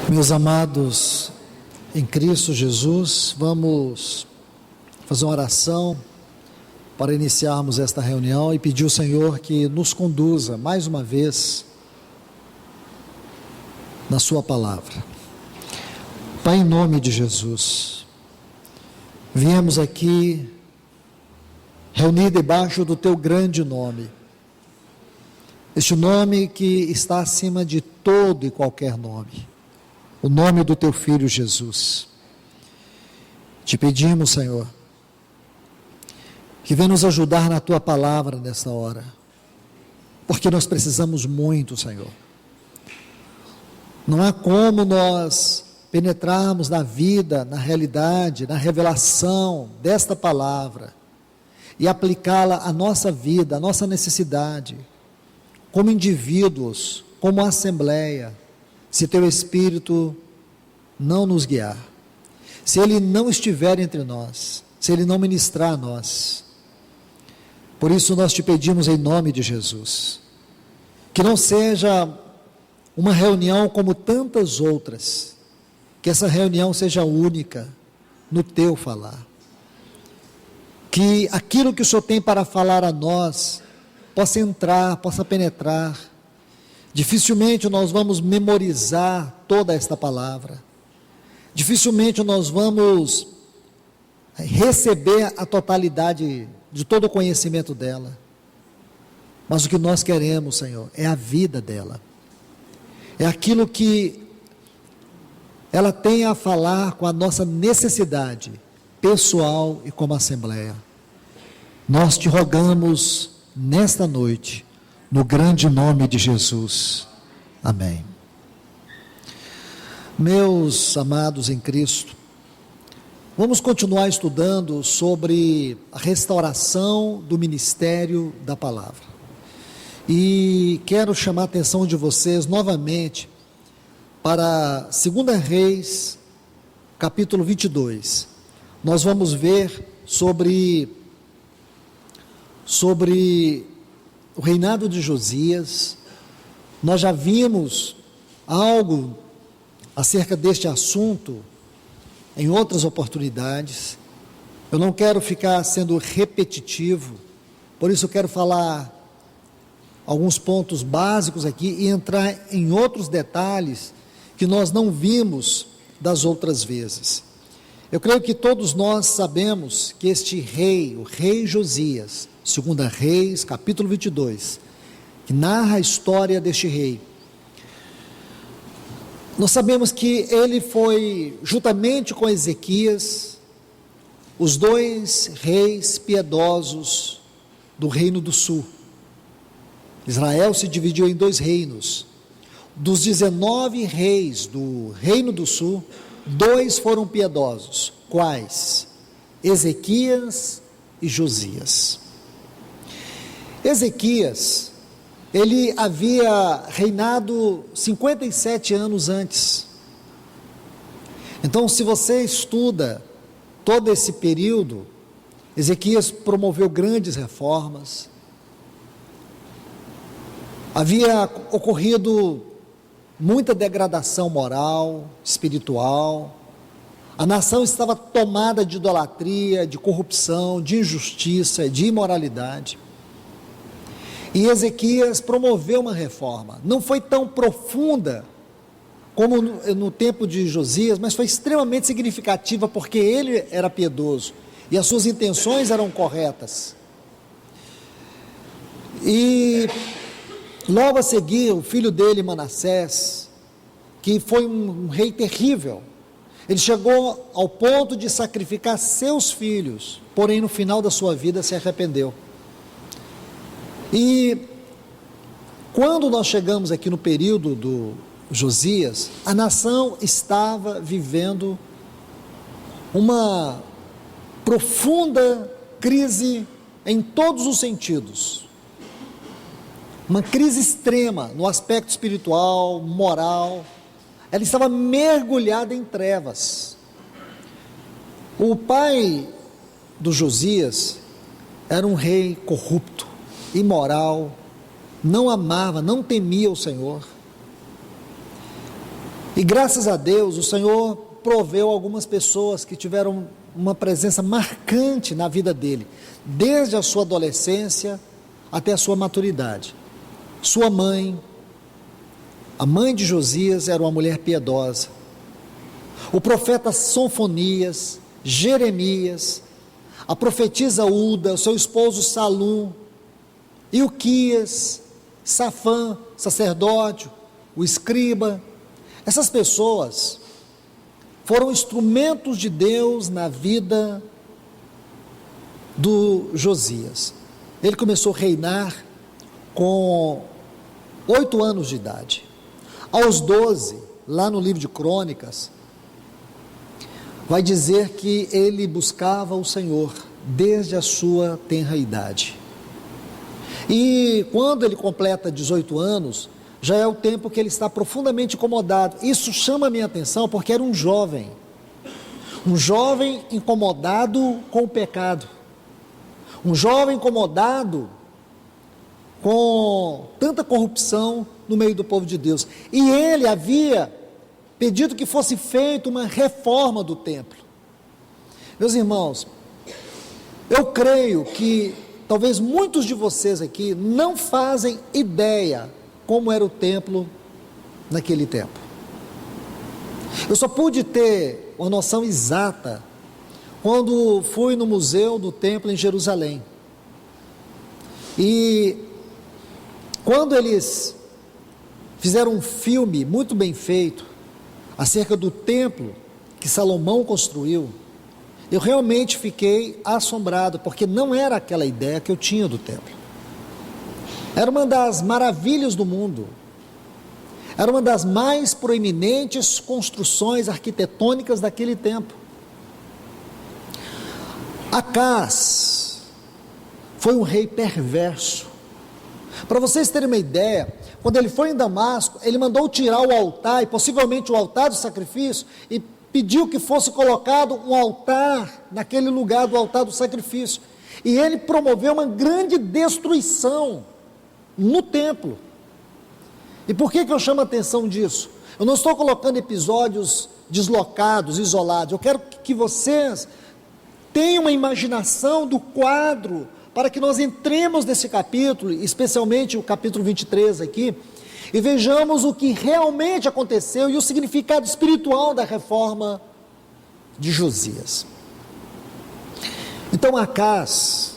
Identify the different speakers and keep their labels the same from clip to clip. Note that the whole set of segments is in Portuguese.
Speaker 1: Meus amados em Cristo Jesus, vamos fazer uma oração para iniciarmos esta reunião e pedir ao Senhor que nos conduza mais uma vez na sua palavra. Pai, em nome de Jesus, viemos aqui reunir debaixo do teu grande nome, este nome que está acima de todo e qualquer nome, o nome do teu Filho Jesus. Te pedimos, Senhor, que venha nos ajudar na tua palavra nesta hora, porque nós precisamos muito, Senhor. Não há como nós penetrarmos na vida, na realidade, na revelação desta palavra e aplicá-la à nossa vida, à nossa necessidade, como indivíduos, como assembleia, se teu Espírito não nos guiar, se ele não estiver entre nós, se ele não ministrar a nós. Por isso nós te pedimos em nome de Jesus, que não seja uma reunião como tantas outras, que essa reunião seja única no teu falar, que aquilo que o Senhor tem para falar a nós possa entrar, possa penetrar. Dificilmente nós vamos memorizar toda esta palavra, dificilmente nós vamos receber a totalidade de todo o conhecimento dela, mas o que nós queremos, Senhor, é a vida dela, é aquilo que ela tem a falar com a nossa necessidade pessoal e como assembleia. Nós te rogamos nesta noite, no grande nome de Jesus. Amém. Meus amados em Cristo, vamos continuar estudando sobre a restauração do ministério da palavra. E quero chamar a atenção de vocês novamente para 2 Reis, capítulo 22. Nós vamos ver sobre o reinado de Josias. Nós já vimos algo acerca deste assunto em outras oportunidades. Eu não quero ficar sendo repetitivo, por isso eu quero falar alguns pontos básicos aqui e entrar em outros detalhes que nós não vimos das outras vezes. Eu creio que todos nós sabemos que este rei, o rei Josias, 2 Reis, capítulo 22, que narra a história deste rei, nós sabemos que ele foi, juntamente com Ezequias, os dois reis piedosos do reino do sul. Israel se dividiu em dois reinos. Dos 19 reis do reino do sul, 2 foram piedosos. Quais? Ezequias e Josias. Ezequias, ele havia reinado 57 anos antes. Então, se você estuda todo esse período, Ezequias promoveu grandes reformas. Havia ocorrido muita degradação moral, espiritual. A nação estava tomada de idolatria, de corrupção, de injustiça, de imoralidade. E Ezequias promoveu uma reforma. Não foi tão profunda como no tempo de Josias, mas foi extremamente significativa, porque ele era piedoso e as suas intenções eram corretas. E logo a seguir, o filho dele, Manassés, que foi um rei terrível, ele chegou ao ponto de sacrificar seus filhos, porém no final da sua vida se arrependeu. E quando nós chegamos aqui no período do Josias, a nação estava vivendo uma profunda crise em todos os sentidos. Uma crise extrema no aspecto espiritual, moral. Ela estava mergulhada em trevas. O pai do Josias era um rei corrupto, imoral, não amava, não temia o Senhor. E graças a Deus, o Senhor proveu algumas pessoas que tiveram uma presença marcante na vida dele, desde a sua adolescência até a sua maturidade. Sua mãe, a mãe de Josias, era uma mulher piedosa. O profeta Sonfonias, Jeremias, a profetisa Uda, o seu esposo Salum, Ilquias, Safã, sacerdote, o escriba. Essas pessoas foram instrumentos de Deus na vida do Josias. Ele começou a reinar com 8 anos de idade. Aos 12, lá no livro de Crônicas, vai dizer que ele buscava o Senhor desde a sua tenra idade. E quando ele completa 18 anos, já é o tempo que ele está profundamente incomodado. Isso chama a minha atenção porque era um jovem incomodado com o pecado, um jovem incomodado com tanta corrupção no meio do povo de Deus. E ele havia pedido que fosse feita uma reforma do templo. Meus irmãos, eu creio que talvez muitos de vocês aqui não fazem ideia como era o templo naquele tempo. Eu só pude ter uma noção exata quando fui no museu do templo em Jerusalém. E quando eles fizeram um filme muito bem feito acerca do templo que Salomão construiu, eu realmente fiquei assombrado, porque não era aquela ideia que eu tinha do templo. Era uma das maravilhas do mundo, era uma das mais proeminentes construções arquitetônicas daquele tempo. Acás foi um rei perverso. Para vocês terem uma ideia, quando ele foi em Damasco, ele mandou tirar o altar, e possivelmente o altar do sacrifício, e pediu que fosse colocado um altar naquele lugar do altar do sacrifício. E ele promoveu uma grande destruição no templo. E por que eu chamo a atenção disso? Eu não estou colocando episódios deslocados, isolados. Eu quero que vocês tenham uma imaginação do quadro, para que nós entremos nesse capítulo, especialmente o capítulo 23 aqui, e vejamos o que realmente aconteceu e o significado espiritual da reforma de Josias. Então Acás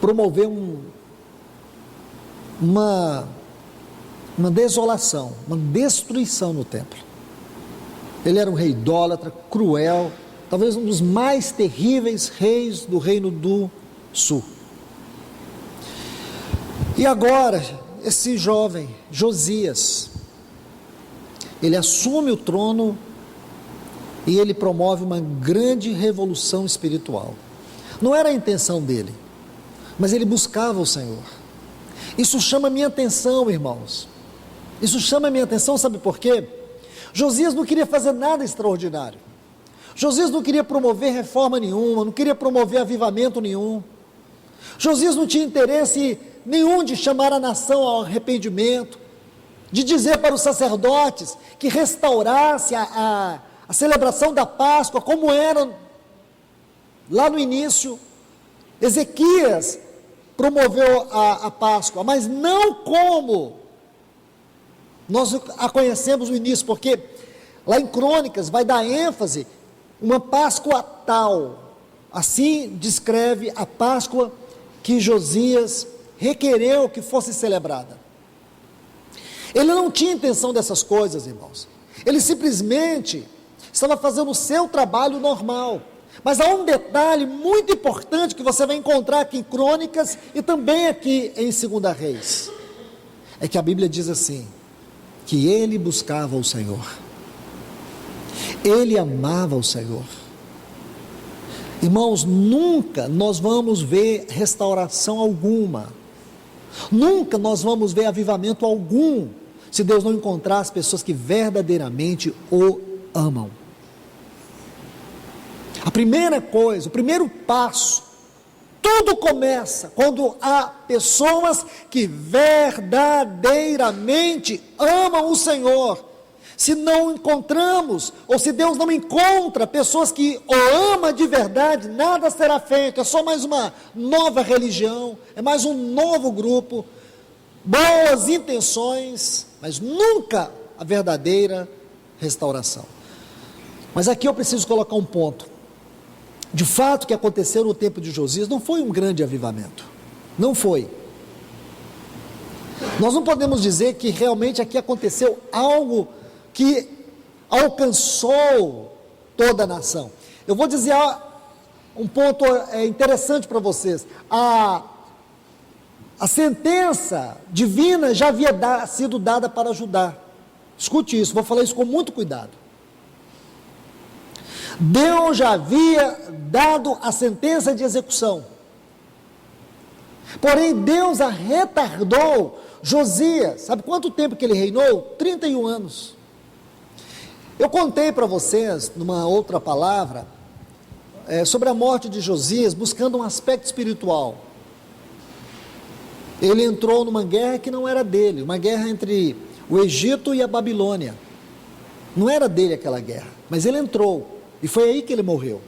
Speaker 1: promoveu uma desolação, uma destruição no templo. Ele era um rei idólatra, cruel, talvez um dos mais terríveis reis do reino do sul. E agora, esse jovem, Josias, ele assume o trono e ele promove uma grande revolução espiritual. Não era a intenção dele, mas ele buscava o Senhor. Isso chama a minha atenção, irmãos. Isso chama a minha atenção, sabe por quê? Josias não queria fazer nada extraordinário. Josias não queria promover reforma nenhuma, não queria promover avivamento nenhum. Josias não tinha interesse nenhum de chamar a nação ao arrependimento, de dizer para os sacerdotes que restaurasse a celebração da Páscoa como era lá no início. Ezequias promoveu a Páscoa, mas não como nós a conhecemos no início, porque lá em Crônicas vai dar ênfase, uma Páscoa tal, assim descreve a Páscoa que Josias requereu que fosse celebrada. Ele não tinha intenção dessas coisas, irmãos. Ele simplesmente estava fazendo o seu trabalho normal. Mas há um detalhe muito importante que você vai encontrar aqui em Crônicas e também aqui em 2 Reis. É que a Bíblia diz assim, que ele buscava o Senhor. Ele amava o Senhor. Irmãos, nunca nós vamos ver restauração alguma, nunca nós vamos ver avivamento algum, se Deus não encontrar as pessoas que verdadeiramente o amam. A primeira coisa, o primeiro passo, tudo começa quando há pessoas que verdadeiramente amam o Senhor. Se não encontramos, ou se Deus não encontra pessoas que o amam de verdade, nada será feito, é só mais uma nova religião, é mais um novo grupo, boas intenções, mas nunca a verdadeira restauração. Mas aqui eu preciso colocar um ponto. De fato, o que aconteceu no tempo de Josias não foi um grande avivamento, não foi. Nós não podemos dizer que realmente aqui aconteceu algo que alcançou toda a nação. Eu vou dizer um ponto interessante para vocês. A sentença divina já havia sido dada para Judá. Escute isso, vou falar isso com muito cuidado. Deus já havia dado a sentença de execução. Porém, Deus a retardou. Josias, sabe quanto tempo que ele reinou? 31 anos. Eu contei para vocês, numa outra palavra, sobre a morte de Josias, buscando um aspecto espiritual. Ele entrou numa guerra que não era dele, uma guerra entre o Egito e a Babilônia. Não era dele aquela guerra, mas ele entrou, e foi aí que ele morreu.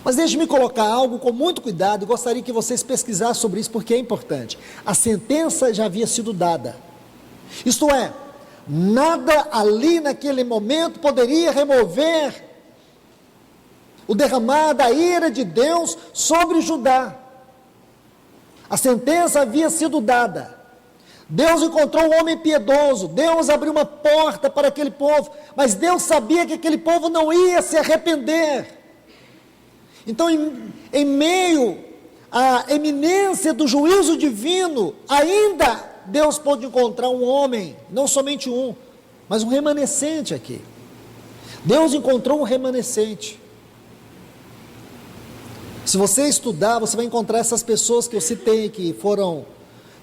Speaker 1: Mas deixe-me colocar algo com muito cuidado, e gostaria que vocês pesquisassem sobre isso, porque é importante. A sentença já havia sido dada, isto é, nada ali naquele momento poderia remover o derramar da ira de Deus sobre Judá. A sentença havia sido dada. Deus encontrou um homem piedoso, Deus abriu uma porta para aquele povo, mas Deus sabia que aquele povo não ia se arrepender. Então, em meio à eminência do juízo divino, ainda Deus pôde encontrar um homem, não somente um, mas um remanescente aqui. Deus encontrou um remanescente. Se você estudar, você vai encontrar essas pessoas que eu citei, que foram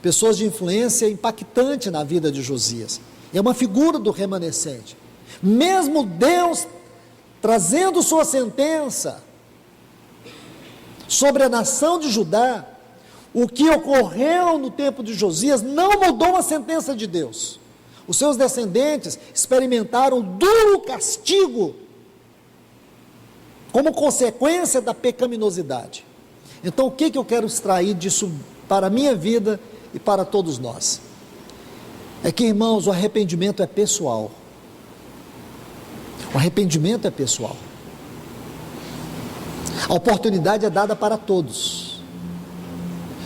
Speaker 1: pessoas de influência impactante na vida de Josias. É uma figura do remanescente. Mesmo Deus trazendo sua sentença sobre a nação de Judá, o que ocorreu no tempo de Josias não mudou a sentença de Deus. Os seus descendentes experimentaram duro castigo como consequência da pecaminosidade. Então, o que eu quero extrair disso para a minha vida e para todos nós? É que, irmãos, o arrependimento é pessoal. O arrependimento é pessoal. A oportunidade é dada para todos.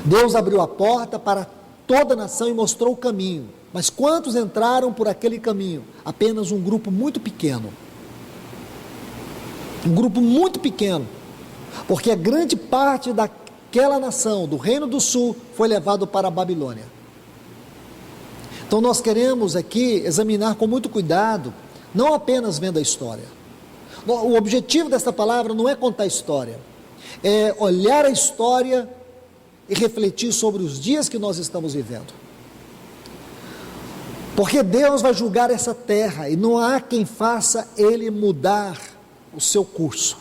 Speaker 1: Deus abriu a porta para toda a nação e mostrou o caminho. Mas quantos entraram por aquele caminho? Apenas um grupo muito pequeno. Um grupo muito pequeno. Porque a grande parte daquela nação, do Reino do Sul, foi levado para a Babilônia. Então nós queremos aqui examinar com muito cuidado, não apenas vendo a história. O objetivo dessa palavra não é contar a história, é olhar a história e refletir sobre os dias que nós estamos vivendo. Porque Deus vai julgar essa terra e não há quem faça Ele mudar o seu curso.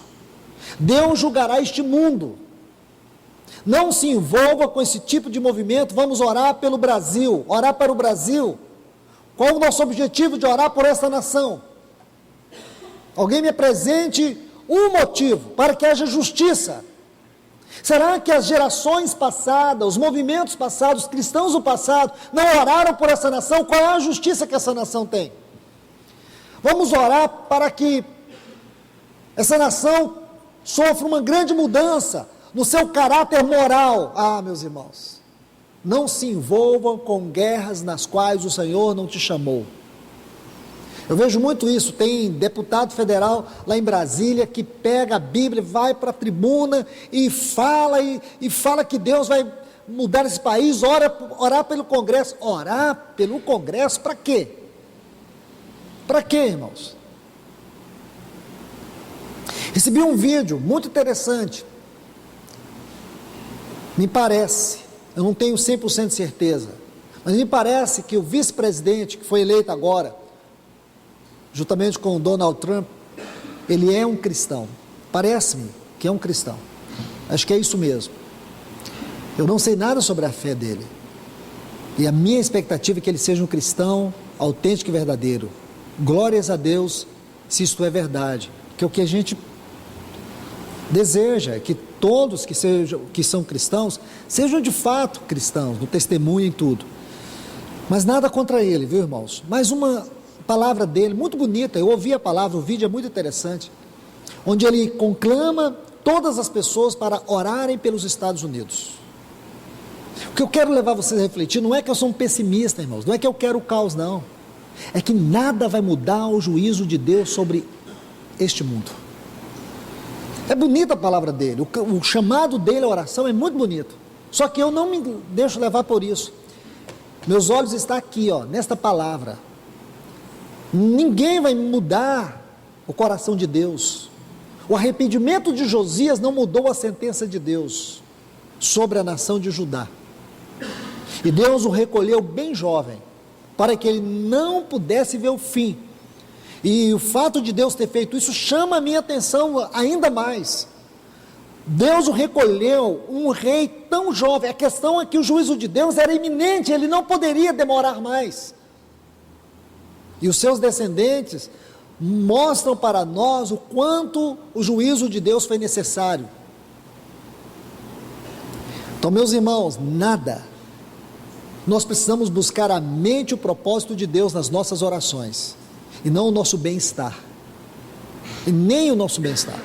Speaker 1: Deus julgará este mundo. Não se envolva com esse tipo de movimento. Vamos orar pelo Brasil, orar para o Brasil. Qual o nosso objetivo de orar por essa nação? Alguém me apresente um motivo para que haja justiça. Será que as gerações passadas, os movimentos passados, os cristãos do passado, não oraram por essa nação? Qual é a justiça que essa nação tem? Vamos orar para que essa nação sofra uma grande mudança no seu caráter moral. Ah, meus irmãos, não se envolvam com guerras nas quais o Senhor não te chamou. Eu vejo muito isso. Tem deputado federal lá em Brasília que pega a Bíblia, vai para a tribuna e fala que Deus vai mudar esse país, orar pelo Congresso. Orar pelo Congresso para quê? Para quê, irmãos? Recebi um vídeo muito interessante. Me parece, eu não tenho 100% de certeza, mas me parece que o vice-presidente que foi eleito agora, juntamente com o Donald Trump, ele é um cristão. Parece-me que é um cristão. Acho que é isso mesmo. Eu não sei nada sobre a fé dele. E a minha expectativa é que ele seja um cristão autêntico e verdadeiro. Glórias a Deus se isto é verdade, que o que a gente deseja é que todos que são cristãos sejam de fato cristãos, no testemunho e em tudo. Mas nada contra ele, viu, irmãos? Mais uma palavra dele, muito bonita. Eu ouvi a palavra, o vídeo é muito interessante, onde ele conclama todas as pessoas para orarem pelos Estados Unidos. O que eu quero levar vocês a refletir não é que eu sou um pessimista, irmãos, não é que eu quero o caos, não. É que nada vai mudar o juízo de Deus sobre este mundo. É bonita a palavra dele, o chamado dele à oração é muito bonito. Só que eu não me deixo levar por isso. Meus olhos estão aqui, nesta palavra. Ninguém vai mudar o coração de Deus. O arrependimento de Josias não mudou a sentença de Deus sobre a nação de Judá. E Deus o recolheu bem jovem, para que ele não pudesse ver o fim. E o fato de Deus ter feito isso chama a minha atenção ainda mais. Deus o recolheu, um rei tão jovem. A questão é que o juízo de Deus era iminente, ele não poderia demorar mais. E os seus descendentes mostram para nós o quanto o juízo de Deus foi necessário. Então, meus irmãos, nós precisamos buscar a mente e o propósito de Deus nas nossas orações, e não o nosso bem-estar, e nem o nosso bem-estar.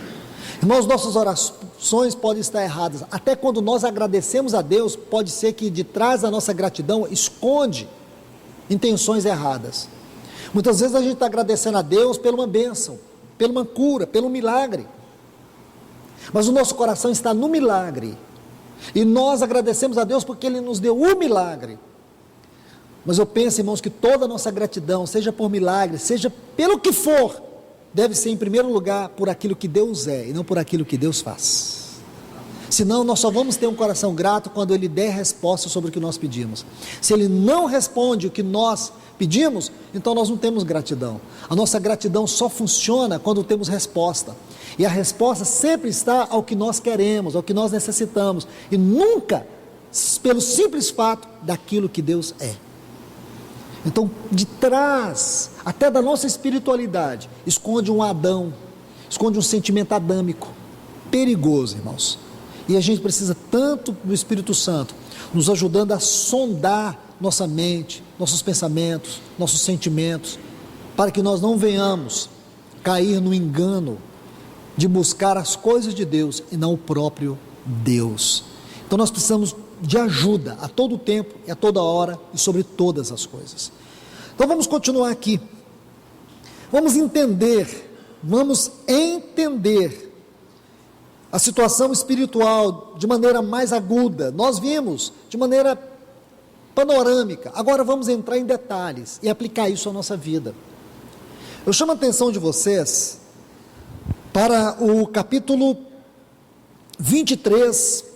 Speaker 1: Irmãos, nossas orações podem estar erradas, até quando nós agradecemos a Deus, pode ser que de trás da nossa gratidão esconde intenções erradas. Muitas vezes a gente está agradecendo a Deus por uma bênção, por uma cura, pelo milagre, mas o nosso coração está no milagre, e nós agradecemos a Deus porque Ele nos deu o milagre. Mas eu penso, irmãos, que toda a nossa gratidão, seja por milagre, seja pelo que for, deve ser em primeiro lugar por aquilo que Deus é, e não por aquilo que Deus faz. Senão nós só vamos ter um coração grato quando Ele der resposta sobre o que nós pedimos. Se Ele não responde o que nós pedimos, então nós não temos gratidão. A nossa gratidão só funciona quando temos resposta, e a resposta sempre está ao que nós queremos, ao que nós necessitamos, e nunca pelo simples fato daquilo que Deus é. Então, de trás, até da nossa espiritualidade, esconde um Adão, esconde um sentimento adâmico, perigoso, irmãos. E a gente precisa tanto do Espírito Santo, nos ajudando a sondar nossa mente, nossos pensamentos, nossos sentimentos, para que nós não venhamos cair no engano de buscar as coisas de Deus e não o próprio Deus. Então nós precisamos de ajuda a todo tempo e a toda hora e sobre todas as coisas. Então vamos continuar aqui. Vamos entender a situação espiritual de maneira mais aguda. Nós vimos de maneira panorâmica. Agora vamos entrar em detalhes e aplicar isso à nossa vida. Eu chamo a atenção de vocês para o capítulo 23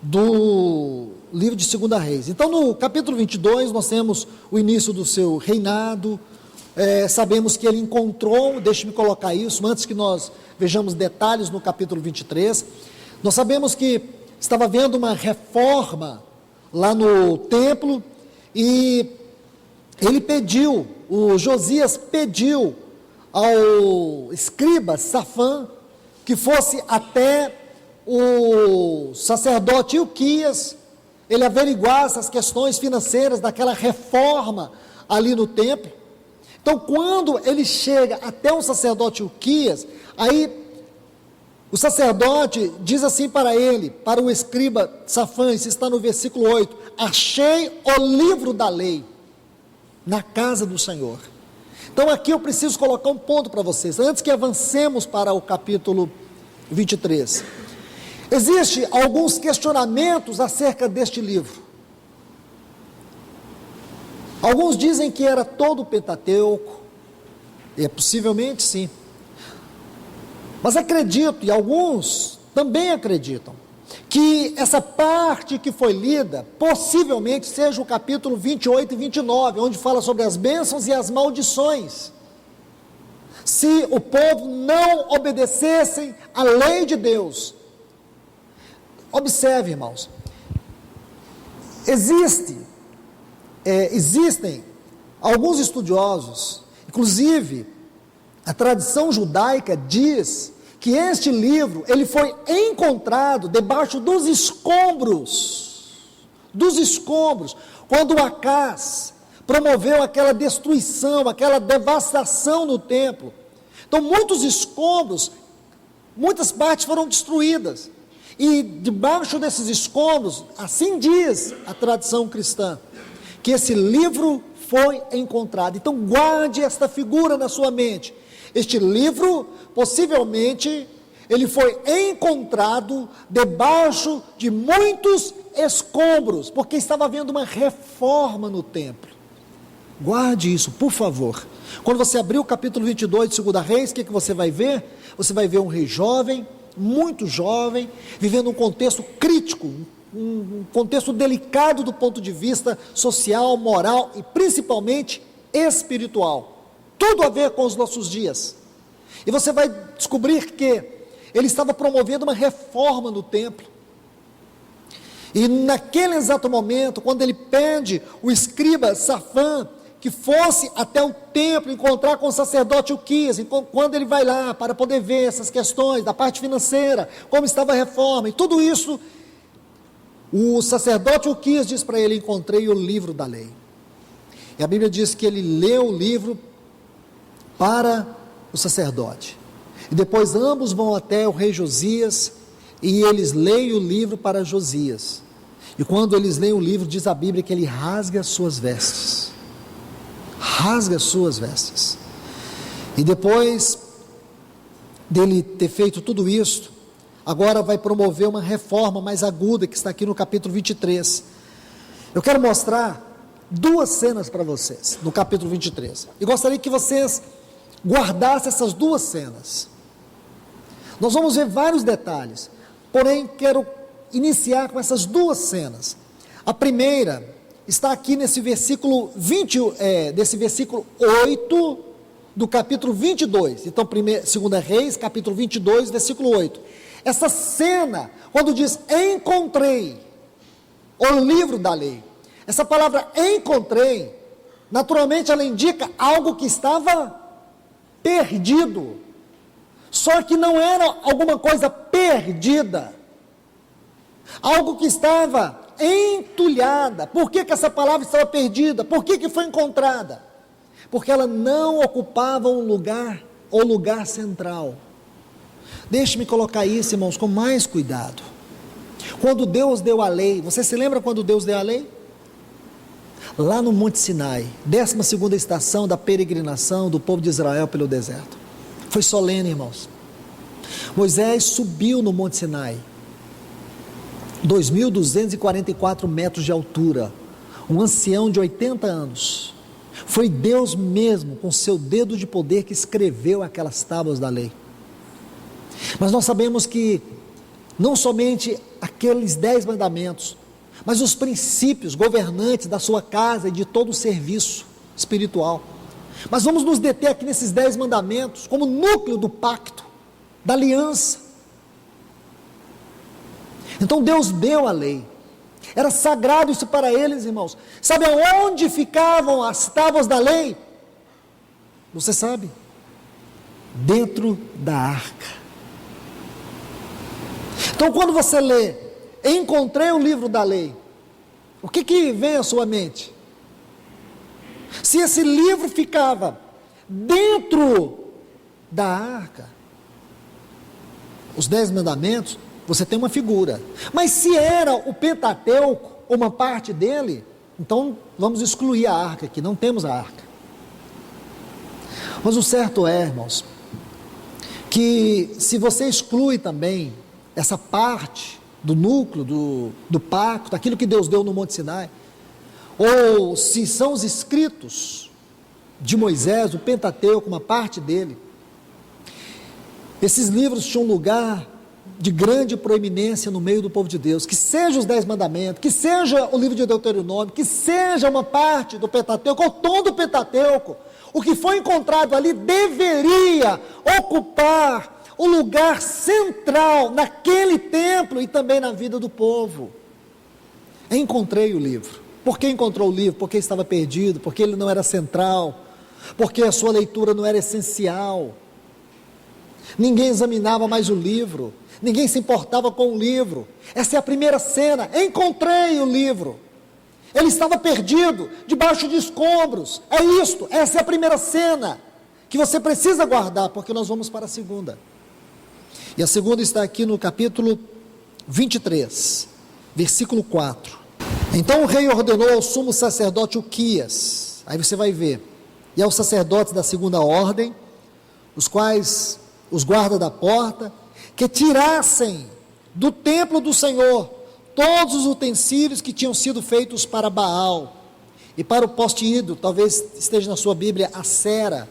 Speaker 1: do livro de 2 Reis. Então, no capítulo 22, nós temos o início do seu reinado. Sabemos que ele encontrou, deixe-me colocar isso, antes que nós vejamos detalhes no capítulo 23, nós sabemos que estava havendo uma reforma lá no templo, e o Josias pediu ao escriba Safã, que fosse até o sacerdote Ilquias, ele averiguasse as questões financeiras daquela reforma ali no templo. Então, quando ele chega até o sacerdote Ilquias, aí o sacerdote diz assim para ele, para o escriba Safã, isso está no versículo 8: achei o livro da lei na casa do Senhor. Então aqui eu preciso colocar um ponto para vocês, antes que avancemos para o capítulo 23. Existem alguns questionamentos acerca deste livro. Alguns dizem que era todo o Pentateuco, e possivelmente sim. Mas acredito, e alguns também acreditam, que essa parte que foi lida, possivelmente seja o capítulo 28 e 29, onde fala sobre as bênçãos e as maldições, se o povo não obedecessem à lei de Deus. Observe, irmãos, existem alguns estudiosos, Inclusive, a tradição judaica diz que este livro, ele foi encontrado debaixo dos escombros, quando Acás promoveu aquela destruição, aquela devastação no templo. Então, muitos escombros, muitas partes foram destruídas, e debaixo desses escombros, assim diz a tradição cristã, que esse livro foi encontrado. Então, guarde esta figura na sua mente. Este livro, possivelmente, ele foi encontrado debaixo de muitos escombros, porque estava havendo uma reforma no templo. Guarde isso, por favor. Quando você abrir o capítulo 22 de 2 Reis, o que você vai ver? Você vai ver um rei jovem, muito jovem, vivendo um contexto crítico, um contexto delicado do ponto de vista social, moral e principalmente espiritual. Tudo a ver com os nossos dias. E você vai descobrir que ele estava promovendo uma reforma no templo. E naquele exato momento, quando ele pede o escriba Safã que fosse até o templo encontrar com o sacerdote Uquias, quando ele vai lá para poder ver essas questões da parte financeira, como estava a reforma e tudo isso, o sacerdote Uquias diz para ele: encontrei o livro da lei. E a Bíblia diz que ele leu o livro para o sacerdote, e depois ambos vão até o rei Josias, e eles leem o livro para Josias, e quando eles leem o livro, diz a Bíblia que ele rasga as suas vestes, e depois dele ter feito tudo isso, agora vai promover uma reforma mais aguda, que está aqui no capítulo 23, eu quero mostrar duas cenas para vocês, no capítulo 23, e gostaria que vocês guardassem essas duas cenas. Nós vamos ver vários detalhes, porém quero iniciar com essas duas cenas. A primeira está aqui nesse versículo 8 do capítulo 22, então 2 Reis, capítulo 22, versículo 8, essa cena, quando diz encontrei o livro da lei, essa palavra encontrei, naturalmente ela indica algo que estava perdido, só que não era alguma coisa perdida, algo que estava entulhada. Por que essa palavra estava perdida? Por que foi encontrada? Porque ela não ocupava um lugar, o lugar central. Deixe-me colocar isso, irmãos, com mais cuidado. Quando Deus deu a lei, você se lembra quando Deus deu a lei? Lá no Monte Sinai, 12ª estação da peregrinação do povo de Israel pelo deserto. Foi solene, irmãos. Moisés subiu no Monte Sinai, 2.244 metros de altura, um ancião de 80 anos. Foi Deus mesmo, com seu dedo de poder, que escreveu aquelas tábuas da lei. Mas nós sabemos que não somente aqueles 10 mandamentos, mas os princípios governantes da sua casa e de todo o serviço espiritual. Mas vamos nos deter aqui nesses 10 mandamentos, como núcleo do pacto, da aliança. Então Deus deu a lei, era sagrado isso para eles, irmãos. Sabe aonde ficavam as tábuas da lei? Você sabe? Dentro da arca. Então quando você lê, encontrei o livro da lei, o que vem à sua mente? Se esse livro ficava dentro da arca, os 10 mandamentos, você tem uma figura. Mas se era o Pentateuco, uma parte dele, então vamos excluir a arca aqui, não temos a arca. Mas o certo é, irmãos, que se você exclui também essa parte do núcleo, do pacto, daquilo que Deus deu no Monte Sinai, ou se são os escritos de Moisés, o Pentateuco, uma parte dele, esses livros tinham um lugar de grande proeminência no meio do povo de Deus, que seja os 10 mandamentos, que seja o livro de Deuteronômio, que seja uma parte do Pentateuco, ou todo o Pentateuco, o que foi encontrado ali deveria ocupar o lugar central naquele templo e também na vida do povo. Encontrei o livro. Por que encontrou o livro? Porque estava perdido, porque ele não era central, porque a sua leitura não era essencial. Ninguém examinava mais o livro, ninguém se importava com o livro. Essa é a primeira cena. Encontrei o livro. Ele estava perdido, debaixo de escombros. É isto, essa é a primeira cena que você precisa guardar, porque nós vamos para a segunda. E a segunda está aqui no capítulo 23, versículo 4. Então o rei ordenou ao sumo sacerdote Uquias, aí você vai ver, e aos sacerdotes da segunda ordem, os quais os guardas da porta, que tirassem do templo do Senhor todos os utensílios que tinham sido feitos para Baal e para o poste ídolo, talvez esteja na sua Bíblia, Acera,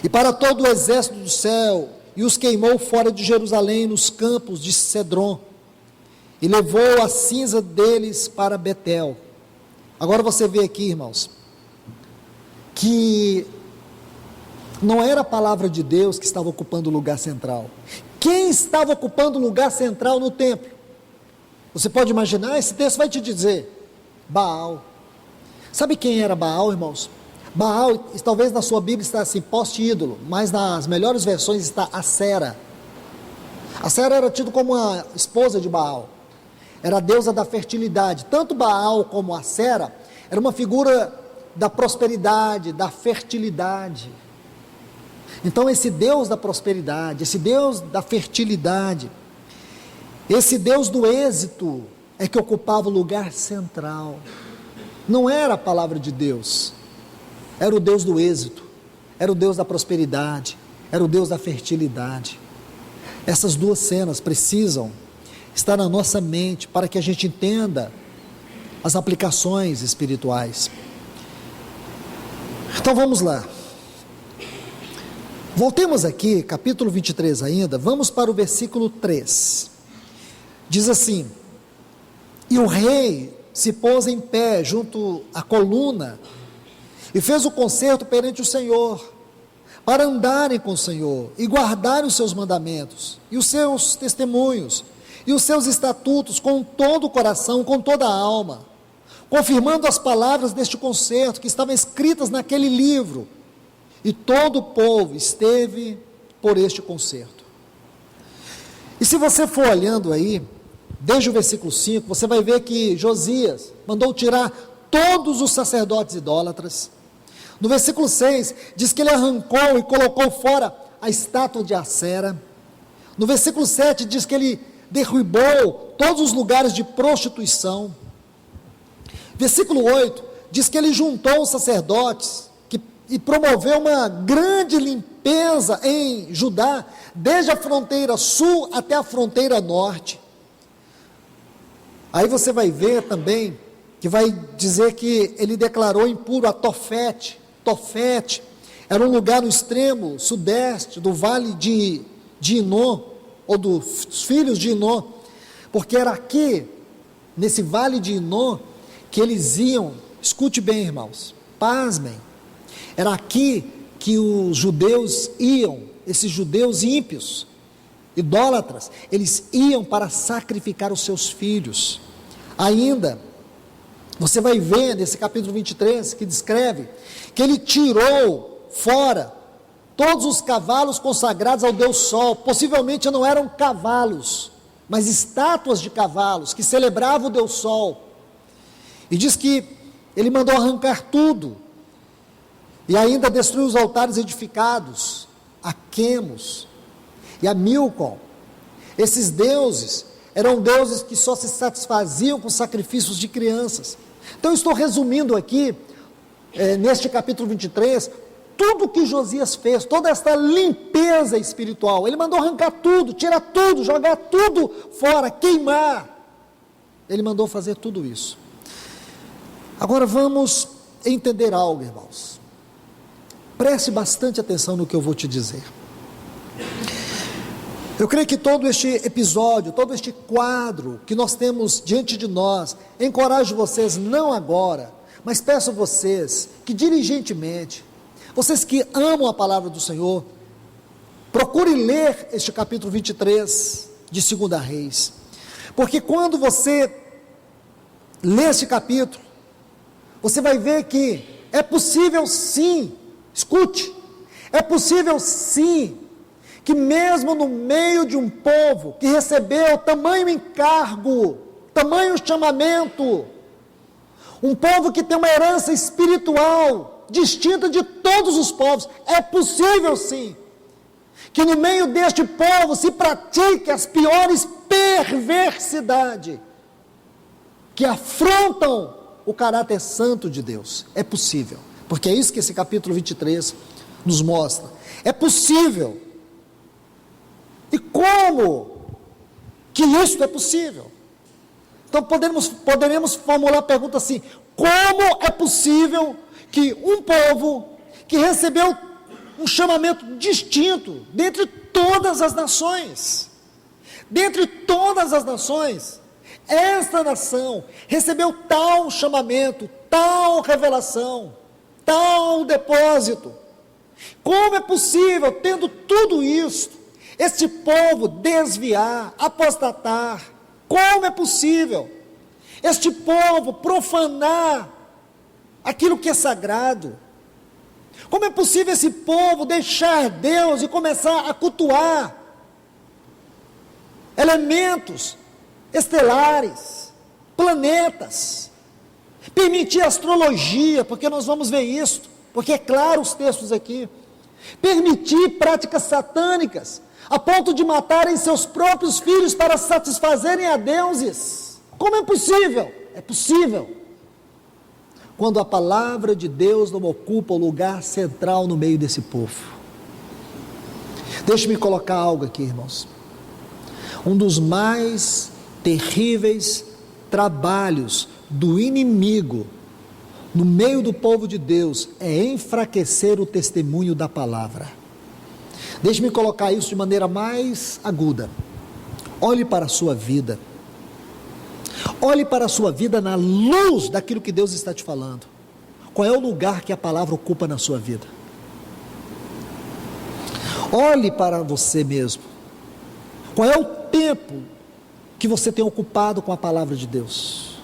Speaker 1: e para todo o exército do céu, e os queimou fora de Jerusalém, nos campos de Cedron, e levou a cinza deles para Betel. Agora você vê aqui, irmãos, que não era a palavra de Deus que estava ocupando o lugar central. Quem estava ocupando o lugar central no templo? Você pode imaginar, esse texto vai te dizer, Baal. Sabe quem era Baal, irmãos? Baal, talvez na sua Bíblia está assim, poste ídolo, mas nas melhores versões está Acera. Acera era tido como a esposa de Baal, era a deusa da fertilidade. Tanto Baal como Acera era uma figura da prosperidade, da fertilidade. Então esse Deus da prosperidade, esse Deus da fertilidade, esse Deus do êxito é que ocupava o lugar central. Não era a palavra de Deus, era o Deus do êxito, era o Deus da prosperidade, era o Deus da fertilidade. Essas duas cenas precisam estar na nossa mente para que a gente entenda as aplicações espirituais. Então vamos lá. Voltemos aqui, capítulo 23 ainda, vamos para o versículo 3. Diz assim: e o rei se pôs em pé junto à coluna e fez o concerto perante o Senhor, para andarem com o Senhor e guardarem os seus mandamentos e os seus testemunhos e os seus estatutos com todo o coração, com toda a alma, confirmando as palavras deste concerto que estavam escritas naquele livro. E todo o povo esteve por este concerto. E se você for olhando aí, desde o versículo 5, você vai ver que Josias mandou tirar todos os sacerdotes idólatras. No versículo 6, diz que ele arrancou e colocou fora a estátua de Acera. No versículo 7, diz que ele derrubou todos os lugares de prostituição. Versículo 8, diz que ele juntou os sacerdotes e promoveu uma grande limpeza em Judá, desde a fronteira sul até a fronteira norte. Aí você vai ver também, que vai dizer que ele declarou impuro a Tofete. Tofete era um lugar no extremo sudeste do vale de Inom, ou dos filhos de Inom, porque era aqui, nesse vale de Inom, que eles iam, escute bem, irmãos, pasmem, era aqui que os judeus iam, esses judeus ímpios, idólatras, eles iam para sacrificar os seus filhos. Ainda, você vai ver nesse capítulo 23, que descreve, que ele tirou fora todos os cavalos consagrados ao Deus Sol. Possivelmente não eram cavalos, mas estátuas de cavalos, que celebravam o Deus Sol. E diz que ele mandou arrancar tudo, e ainda destruiu os altares edificados a Quemos e a Milcom. Esses deuses eram deuses que só se satisfaziam com sacrifícios de crianças. Então eu estou resumindo aqui, neste capítulo 23, tudo que Josias fez, toda esta limpeza espiritual. Ele mandou arrancar tudo, tirar tudo, jogar tudo fora, queimar. Ele mandou fazer tudo isso. Agora vamos entender algo, irmãos. Preste bastante atenção no que eu vou te dizer. Eu creio que todo este episódio, todo este quadro que nós temos diante de nós, encorajo vocês, não agora, mas peço a vocês que diligentemente, vocês que amam a palavra do Senhor, procure ler este capítulo 23 de 2 Reis, porque quando você lê este capítulo, você vai ver que É possível sim, escute, é possível sim, que mesmo no meio de um povo que recebeu tamanho encargo, tamanho chamamento, um povo que tem uma herança espiritual distinta de todos os povos, é possível sim, que no meio deste povo se pratique as piores perversidades, que afrontam o caráter santo de Deus. É possível, porque é isso que esse capítulo 23 nos mostra. É possível. E como que isso é possível? Então poderemos formular a pergunta assim: como é possível que um povo que recebeu um chamamento distinto dentre todas as nações, esta nação recebeu tal chamamento, tal revelação, tal depósito? Como é possível, tendo tudo isso, este povo desviar, apostatar? Como é possível este povo profanar aquilo que é sagrado? Como é possível esse povo deixar Deus e começar a cultuar elementos estelares, planetas, permitir astrologia, porque nós vamos ver isso, porque é claro os textos aqui, permitir práticas satânicas, a ponto de matarem seus próprios filhos para satisfazerem a deuses? Como é possível? É possível quando a palavra de Deus não ocupa o lugar central no meio desse povo. Deixe-me colocar algo aqui, irmãos. Um dos mais terríveis trabalhos do inimigo no meio do povo de Deus é enfraquecer o testemunho da palavra. Deixe-me colocar isso de maneira mais aguda. Olhe para a sua vida. Olhe para a sua vida na luz daquilo que Deus está te falando. Qual é o lugar que a palavra ocupa na sua vida? Olhe para você mesmo. Qual é o tempo que você tem ocupado com a palavra de Deus?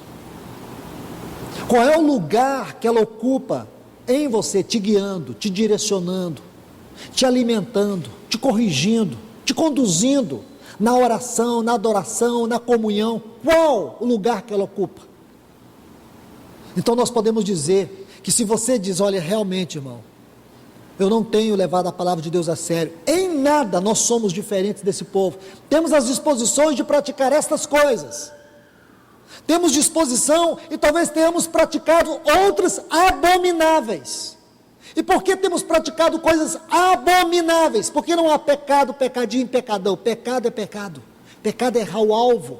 Speaker 1: Qual é o lugar que ela ocupa em você, te guiando, te direcionando, te alimentando, te corrigindo, te conduzindo na oração, na adoração, na comunhão? Qual o lugar que ela ocupa? Então nós podemos dizer que se você diz: olha, realmente, irmão, eu não tenho levado a palavra de Deus a sério, em nada nós somos diferentes desse povo, temos as disposições de praticar estas coisas, temos disposição e talvez tenhamos praticado outras abomináveis. E por que temos praticado coisas abomináveis? Porque não há pecado, pecadinho, pecadão. Pecado é pecado. Pecado é errar o alvo.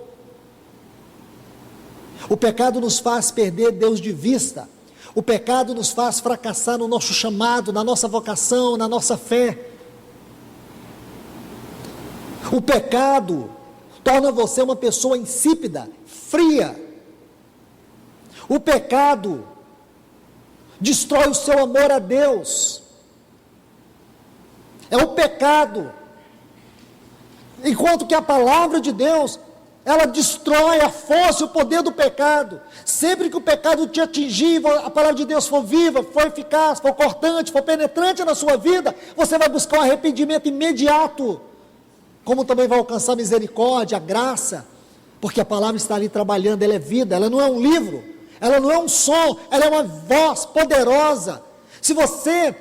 Speaker 1: O pecado nos faz perder Deus de vista. O pecado nos faz fracassar no nosso chamado, na nossa vocação, na nossa fé. O pecado torna você uma pessoa insípida, fria. O pecado destrói o seu amor a Deus. É o pecado. Enquanto que a palavra de Deus, ela destrói a força e o poder do pecado. Sempre que o pecado te atingir, a palavra de Deus for viva, for eficaz, for cortante, for penetrante na sua vida, você vai buscar um arrependimento imediato, como também vai alcançar misericórdia, graça, porque a palavra está ali trabalhando. Ela é vida, ela não é um livro, ela não é um som, ela é uma voz poderosa. Se você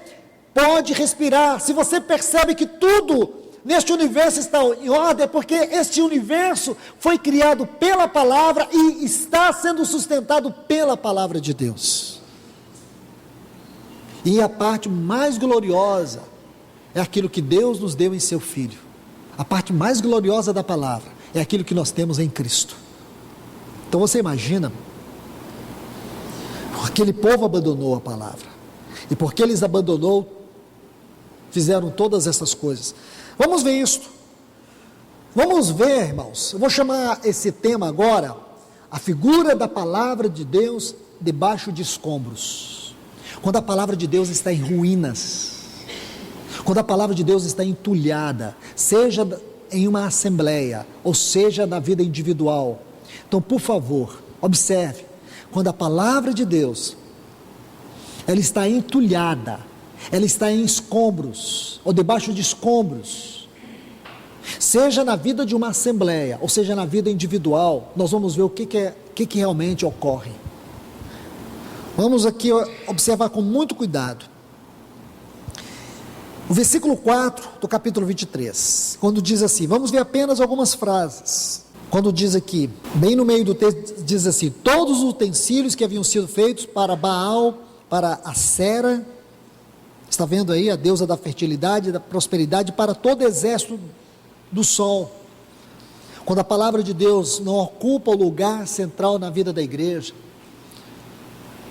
Speaker 1: pode respirar, se você percebe que tudo neste universo está em ordem, é porque este universo foi criado pela palavra e está sendo sustentado pela palavra de Deus. E a parte mais gloriosa é aquilo que Deus nos deu em seu Filho. A parte mais gloriosa da palavra é aquilo que nós temos em Cristo. Então você imagina, aquele povo abandonou a palavra, e porque eles abandonou, fizeram todas essas coisas. Vamos ver isto. Vamos ver, irmãos, eu vou chamar esse tema agora, a figura da palavra de Deus debaixo de escombros. Quando a palavra de Deus está em ruínas, quando a palavra de Deus está entulhada, seja em uma assembleia, ou seja na vida individual. Então, por favor, observe, quando a palavra de Deus ela está entulhada, ela está em escombros, ou debaixo de escombros. Seja na vida de uma assembleia, ou seja na vida individual, nós vamos ver o que realmente ocorre. Vamos aqui observar com muito cuidado. O versículo 4 do capítulo 23, quando diz assim, vamos ver apenas algumas frases. Quando diz aqui, bem no meio do texto, diz assim: todos os utensílios que haviam sido feitos para Baal, para a Sera, está vendo aí, a deusa da fertilidade e da prosperidade, para todo exército do sol. Quando a palavra de Deus não ocupa o lugar central na vida da igreja,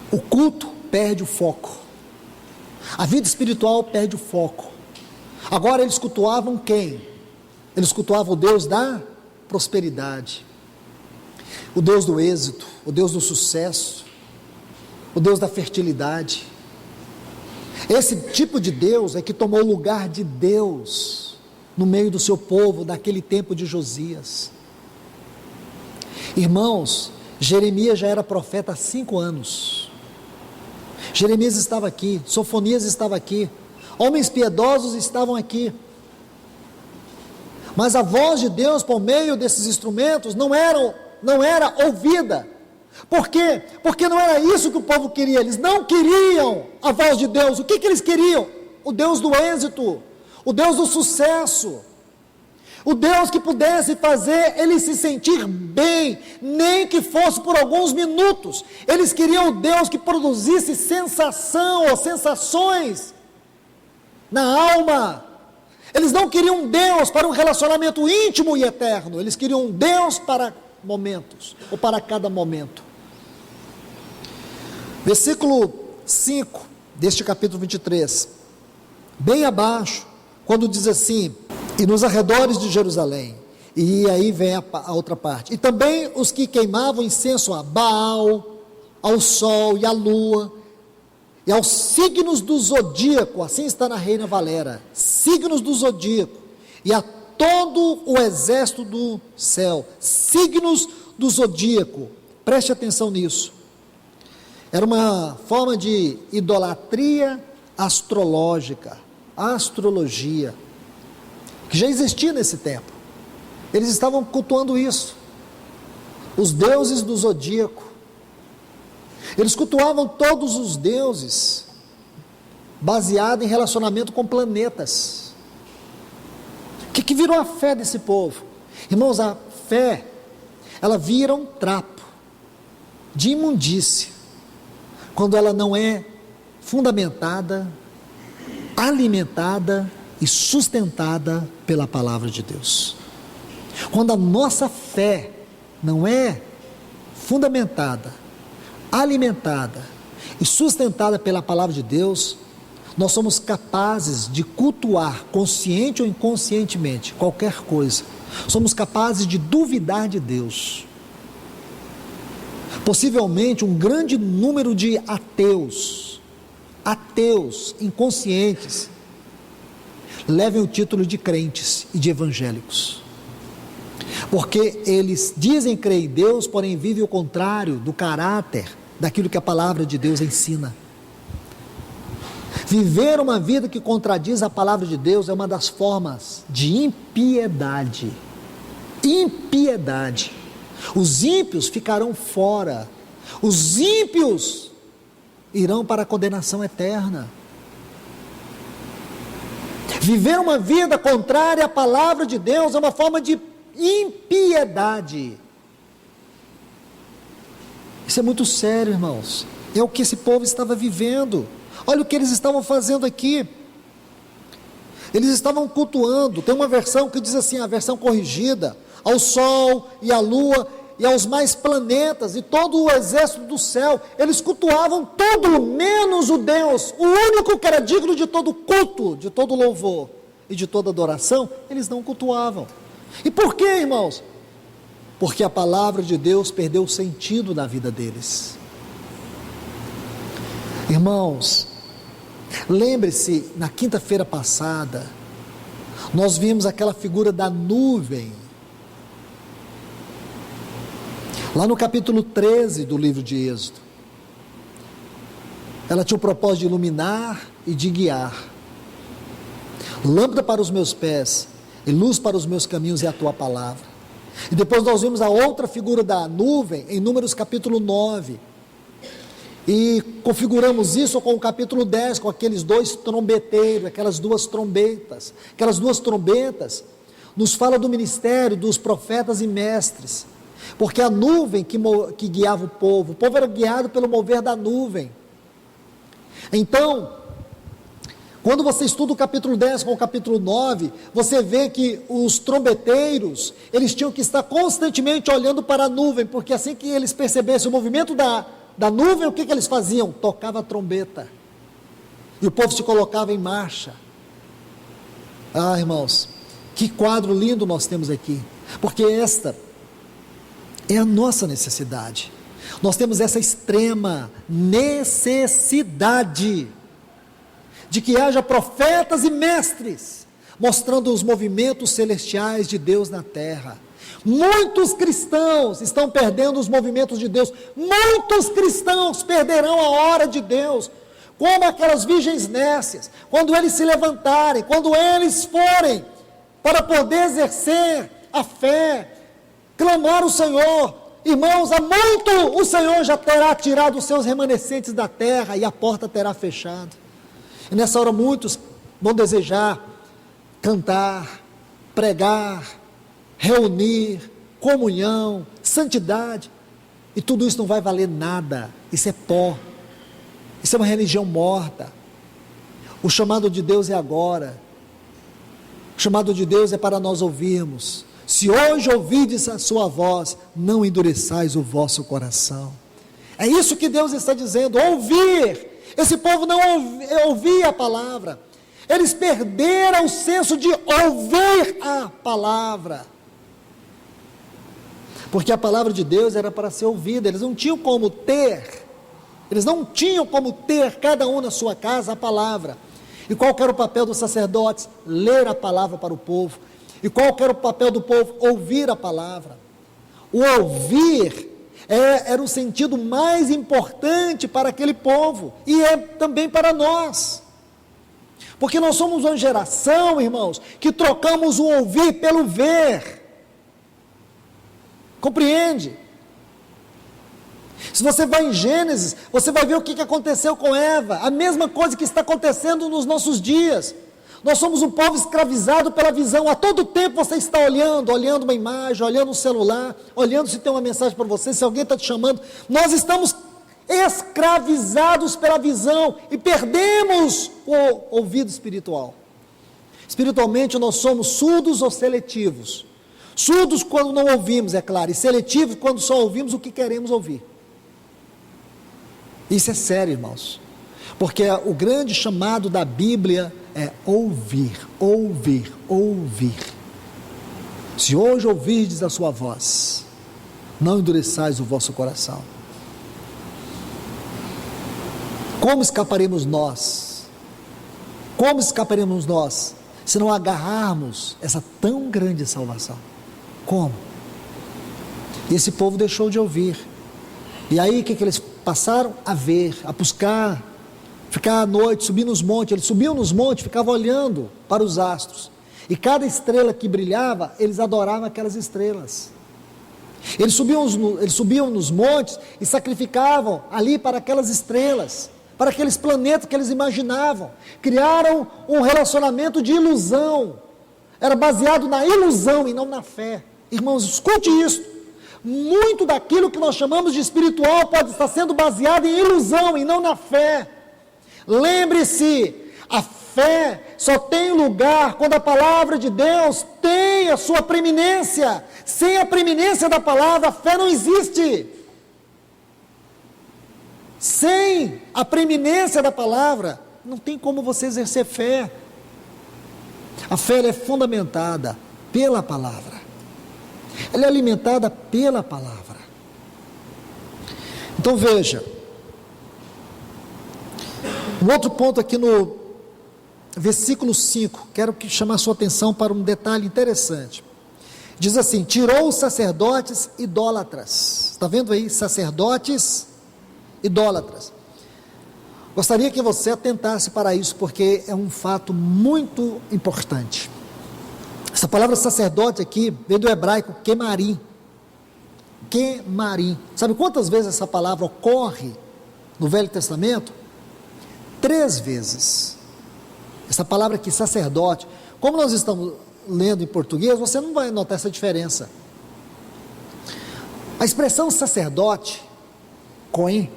Speaker 1: o culto perde o foco, a vida espiritual perde o foco. Agora eles cultuavam quem? Eles cultuavam o Deus da prosperidade, o Deus do êxito, o Deus do sucesso, o Deus da fertilidade. Esse tipo de Deus é que tomou o lugar de Deus no meio do seu povo, naquele tempo de Josias. Irmãos, Jeremias já era profeta há 5 anos. Jeremias estava aqui, Sofonias estava aqui, homens piedosos estavam aqui. Mas a voz de Deus por meio desses instrumentos não era ouvida. Por quê? Porque não era isso que o povo queria. Eles não queriam a voz de Deus. O que eles queriam? O Deus do êxito, o Deus do sucesso, o Deus que pudesse fazer ele se sentir bem, nem que fosse por alguns minutos. Eles queriam o Deus que produzisse sensação ou sensações na alma. Eles não queriam um Deus para um relacionamento íntimo e eterno, eles queriam um Deus para momentos, ou para cada momento. Versículo 5 deste capítulo 23, bem abaixo, quando diz assim: e nos arredores de Jerusalém, e aí vem a outra parte, e também os que queimavam incenso a Baal, ao sol e à lua, e aos signos do zodíaco, assim está na Reina Valera, signos do zodíaco, e a todo o exército do céu, signos do zodíaco, preste atenção nisso. Era uma forma de idolatria astrológica, astrologia, que já existia nesse tempo. Eles estavam cultuando isso, os deuses do zodíaco. Eles cultuavam todos os deuses baseado em relacionamento com planetas. O que virou a fé desse povo? Irmãos, a fé, ela vira um trapo de imundícia quando ela não é fundamentada, alimentada e sustentada pela palavra de Deus. Quando a nossa fé não é fundamentada, alimentada e sustentada pela palavra de Deus, nós somos capazes de cultuar, consciente ou inconscientemente, qualquer coisa. Somos capazes de duvidar de Deus. Possivelmente um grande número de ateus inconscientes, levem o título de crentes e de evangélicos, porque eles dizem crer em Deus, porém vivem o contrário do caráter daquilo que a palavra de Deus ensina. Viver uma vida que contradiz a palavra de Deus é uma das formas de impiedade. Impiedade. Os ímpios ficarão fora. Os ímpios irão para a condenação eterna. Viver uma vida contrária à palavra de Deus é uma forma de impiedade. Isso é muito sério, irmãos. É o que esse povo estava vivendo. Olha o que eles estavam fazendo aqui. Eles estavam cultuando. Tem uma versão que diz assim, a versão corrigida: ao sol e à lua e aos mais planetas e todo o exército do céu. Eles cultuavam tudo menos o Deus, o único que era digno de todo culto, de todo louvor e de toda adoração. Eles não cultuavam. E por quê, irmãos? Porque a palavra de Deus perdeu o sentido na vida deles. Irmãos, lembre-se, na quinta-feira passada, nós vimos aquela figura da nuvem, lá no capítulo 13 do livro de Êxodo. Ela tinha o propósito de iluminar e de guiar. Lâmpada para os meus pés e luz para os meus caminhos é a tua palavra. E depois nós vimos a outra figura da nuvem em Números capítulo 9. E configuramos isso com o capítulo 10, com aqueles dois trombeteiros, aquelas duas trombetas. Aquelas duas trombetas nos fala do ministério dos profetas e mestres. Porque a nuvem que guiava o povo era guiado pelo mover da nuvem. Então, quando você estuda o capítulo 10 com o capítulo 9, você vê que os trombeteiros, eles tinham que estar constantemente olhando para a nuvem, porque assim que eles percebessem o movimento da nuvem, o que eles faziam? Tocava a trombeta, e o povo se colocava em marcha. Ah, irmãos, que quadro lindo nós temos aqui, porque esta é a nossa necessidade. Nós temos essa extrema necessidade de que haja profetas e mestres, mostrando os movimentos celestiais de Deus na terra. Muitos cristãos estão perdendo os movimentos de Deus, muitos cristãos perderão a hora de Deus, como aquelas virgens nécias, quando eles se levantarem, quando eles forem, para poder exercer a fé, clamar o Senhor. Irmãos, há muito o Senhor já terá tirado os seus remanescentes da terra, e a porta terá fechado. E nessa hora muitos vão desejar cantar, pregar, reunir, comunhão, santidade, e tudo isso não vai valer nada. Isso é pó, isso é uma religião morta. O chamado de Deus é agora, o chamado de Deus é para nós ouvirmos. Se hoje ouvides a sua voz, não endureçais o vosso coração. É isso que Deus está dizendo, ouvir. Esse povo não ouvia a palavra, eles perderam o senso de ouvir a palavra, porque a palavra de Deus era para ser ouvida. Eles não tinham como ter, cada um na sua casa a palavra. E qual era o papel dos sacerdotes? Ler a palavra para o povo. E qual era o papel do povo? Ouvir a palavra. O ouvir era o sentido mais importante para aquele povo, e é também para nós, porque nós somos uma geração, irmãos, que trocamos o ouvir pelo ver. Compreende? Se você vai em Gênesis, você vai ver o que aconteceu com Eva, a mesma coisa que está acontecendo nos nossos dias. Nós somos um povo escravizado pela visão. A todo tempo você está olhando uma imagem, olhando um celular, olhando se tem uma mensagem para você, se alguém está te chamando. Nós estamos escravizados pela visão e perdemos o ouvido espiritual. Espiritualmente nós somos surdos ou seletivos. Surdos quando não ouvimos, é claro, e seletivos quando só ouvimos o que queremos ouvir. Isso é sério, irmãos, porque o grande chamado da Bíblia é ouvir, ouvir, ouvir. Se hoje ouvirdes a sua voz, não endureçais o vosso coração. Como escaparemos nós? Como escaparemos nós, se não agarrarmos essa tão grande salvação? Como? Esse povo deixou de ouvir, e aí o que eles passaram? A ver, a buscar, ficar à noite, subir nos montes. Eles subiam nos montes, ficavam olhando para os astros, e cada estrela que brilhava, eles adoravam aquelas estrelas. Eles subiam nos montes e sacrificavam ali para aquelas estrelas, para aqueles planetas que eles imaginavam. Criaram um relacionamento de ilusão, era baseado na ilusão e não na fé. Irmãos, escute isso, muito daquilo que nós chamamos de espiritual pode estar sendo baseado em ilusão e não na fé. Lembre-se, a fé só tem lugar quando a palavra de Deus tem a sua preeminência. Sem a preeminência da palavra, a fé não existe. Sem a preeminência da palavra, não tem como você exercer fé. A fé é fundamentada pela palavra, ela é alimentada pela palavra. Então veja, um outro ponto aqui no versículo 5, quero chamar sua atenção para um detalhe interessante. Diz assim: tirou os sacerdotes idólatras. Está vendo aí? Sacerdotes idólatras. Gostaria que você atentasse para isso, porque é um fato muito importante. Essa palavra sacerdote aqui vem do hebraico quemarim. Quemarim. Sabe quantas vezes essa palavra ocorre no Velho Testamento? 3 vezes. Essa palavra aqui, sacerdote, como nós estamos lendo em português, você não vai notar essa diferença. A expressão sacerdote, Cohen,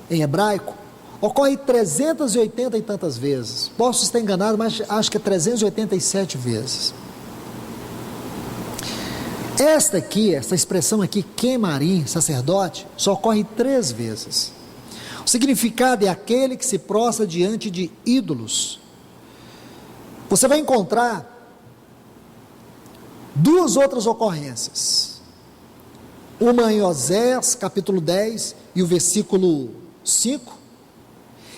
Speaker 1: em hebraico, ocorre 380 e tantas vezes. Posso estar enganado, mas acho que é 387 vezes. Essa expressão aqui, quemarim, sacerdote, só ocorre 3 vezes. O significado é aquele que se prostra diante de ídolos. Você vai encontrar 2 outras ocorrências. Uma em Oséias, capítulo 10, e o versículo 5.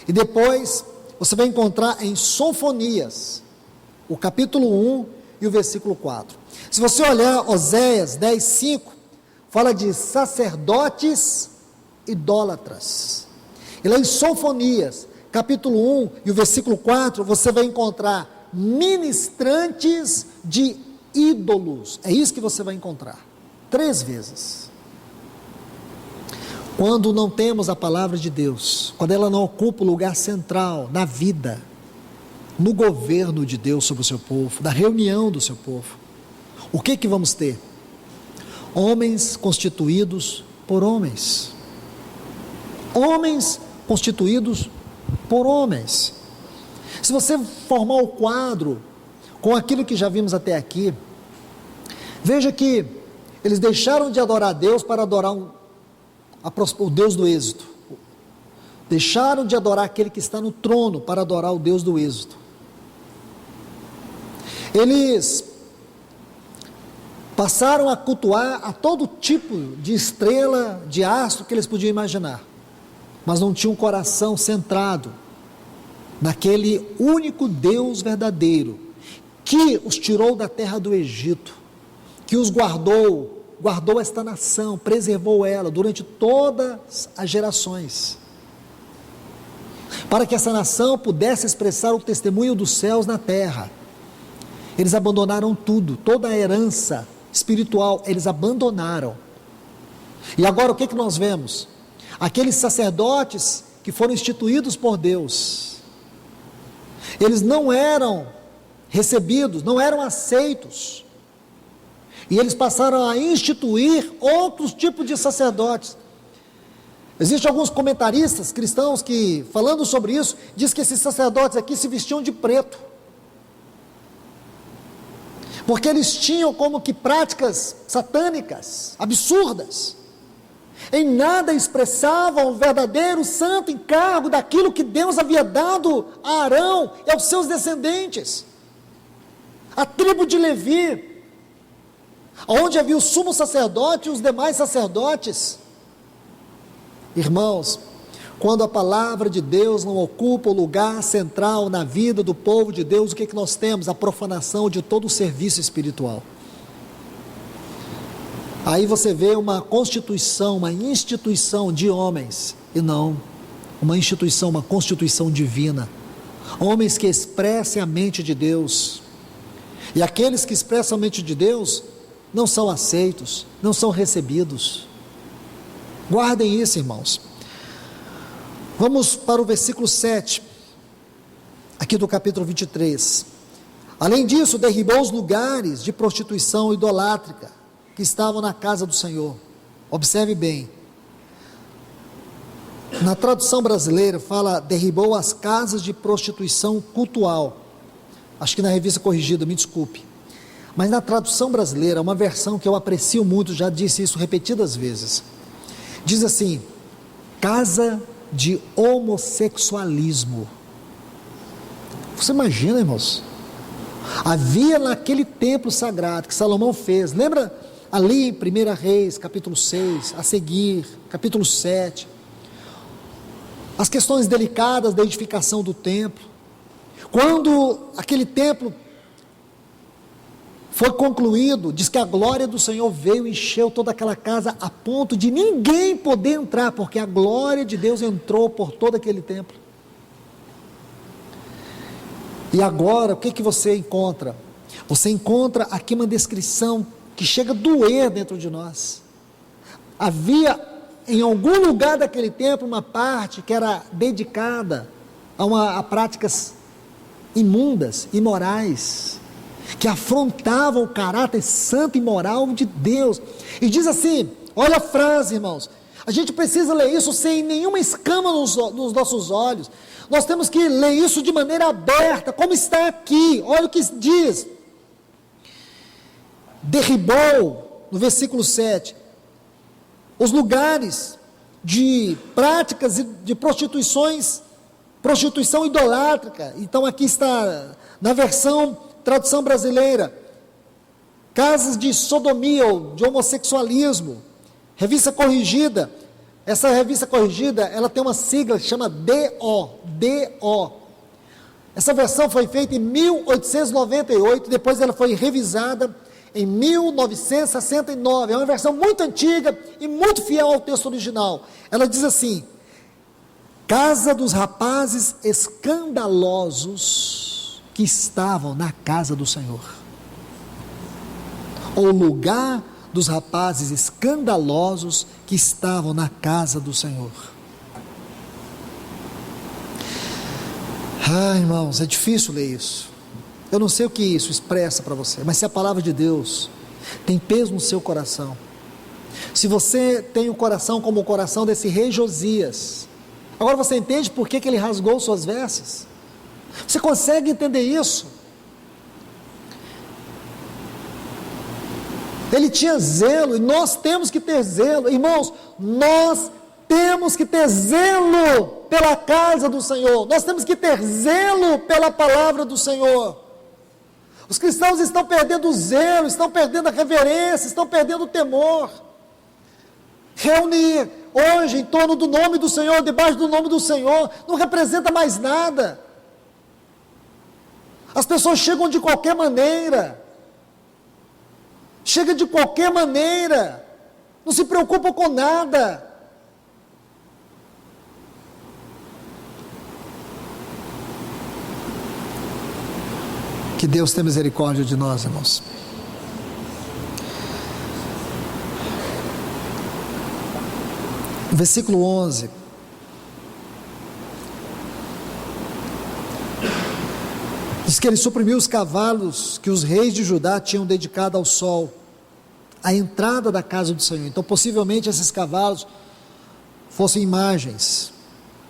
Speaker 1: E depois você vai encontrar em Sofonias, o capítulo 1 e o versículo 4. Se você olhar Oséias 10, 5, fala de sacerdotes idólatras. E lá em Sofonias, capítulo 1 e o versículo 4, você vai encontrar ministrantes de ídolos. É isso que você vai encontrar. 3 vezes. Quando não temos a palavra de Deus, quando ela não ocupa o lugar central na vida, no governo de Deus sobre o seu povo, na reunião do seu povo, o que vamos ter? Homens constituídos por homens. Homens constituídos por homens. Se você formar o quadro com aquilo que já vimos até aqui, veja que eles deixaram de adorar a Deus para adorar o Deus do êxito. Deixaram de adorar aquele que está no trono para adorar o Deus do êxito. Eles passaram a cultuar a todo tipo de estrela, de astro que eles podiam imaginar, mas não tinham um coração centrado naquele único Deus verdadeiro, que os tirou da terra do Egito, que os guardou esta nação, preservou ela durante todas as gerações, para que essa nação pudesse expressar o testemunho dos céus na terra. Eles abandonaram tudo, toda a herança espiritual, eles abandonaram. E agora o que nós vemos? Aqueles sacerdotes que foram instituídos por Deus, eles não eram recebidos, não eram aceitos, e eles passaram a instituir outros tipos de sacerdotes. Existem alguns comentaristas cristãos que, falando sobre isso, diz que esses sacerdotes aqui se vestiam de preto, porque eles tinham como que práticas satânicas, absurdas, em nada expressavam o verdadeiro santo encargo daquilo que Deus havia dado a Arão e aos seus descendentes, a tribo de Levi, onde havia o sumo sacerdote e os demais sacerdotes. Irmãos, quando a palavra de Deus não ocupa o lugar central na vida do povo de Deus, o que nós temos? A profanação de todo o serviço espiritual. Aí você vê uma constituição, uma instituição de homens, e não uma instituição, uma constituição divina. Homens que expressem a mente de Deus, e aqueles que expressam a mente de Deus não são aceitos, não são recebidos. Guardem isso, irmãos. Vamos para o versículo 7, aqui do capítulo 23. Além disso, derribou os lugares de prostituição idolátrica que estavam na casa do Senhor. Observe bem. Na tradução brasileira fala, derribou as casas de prostituição cultual. Acho que na revista corrigida, me desculpe. Mas na tradução brasileira, uma versão que eu aprecio muito, já disse isso repetidas vezes. Diz assim, casa de homossexualismo. Você imagina, irmãos? Havia naquele templo sagrado que Salomão fez, lembra ali em 1 Reis, capítulo 6, a seguir, capítulo 7, as questões delicadas da edificação do templo, quando aquele templo foi concluído, diz que a glória do Senhor veio e encheu toda aquela casa a ponto de ninguém poder entrar, porque a glória de Deus entrou por todo aquele templo. E agora, o que você encontra? Você encontra aqui uma descrição que chega a doer dentro de nós. Havia em algum lugar daquele templo uma parte que era dedicada a práticas imundas, imorais, que afrontavam o caráter santo e moral de Deus. E diz assim, olha a frase, irmãos, a gente precisa ler isso sem nenhuma escama nos nossos olhos, nós temos que ler isso de maneira aberta, como está aqui, olha o que diz, derribou, no versículo 7, os lugares de práticas de prostituição idolátrica. Então aqui está, na versão tradução brasileira, casas de sodomia ou de homossexualismo, revista corrigida. Essa revista corrigida, ela tem uma sigla que chama DO. Essa versão foi feita em 1898, depois ela foi revisada em 1969, é uma versão muito antiga e muito fiel ao texto original. Ela diz assim: casa dos rapazes escandalosos que estavam na casa do Senhor. O lugar dos rapazes escandalosos que estavam na casa do Senhor. Irmãos, é difícil ler isso. Eu não sei o que isso expressa para você, mas se a palavra de Deus tem peso no seu coração, se você tem o coração como o coração desse rei Josias, agora você entende por que ele rasgou suas vestes? Você consegue entender isso? Ele tinha zelo, e nós temos que ter zelo, irmãos, nós temos que ter zelo pela casa do Senhor, nós temos que ter zelo pela palavra do Senhor. Os cristãos estão perdendo o zelo, estão perdendo a reverência, estão perdendo o temor. Reunir hoje em torno do nome do Senhor, debaixo do nome do Senhor, não representa mais nada. As pessoas chegam de qualquer maneira, não se preocupam com nada. Que Deus tenha misericórdia de nós, irmãos. Versículo 11. Diz que ele suprimiu os cavalos que os reis de Judá tinham dedicado ao sol, à entrada da casa do Senhor. Então, possivelmente, esses cavalos fossem imagens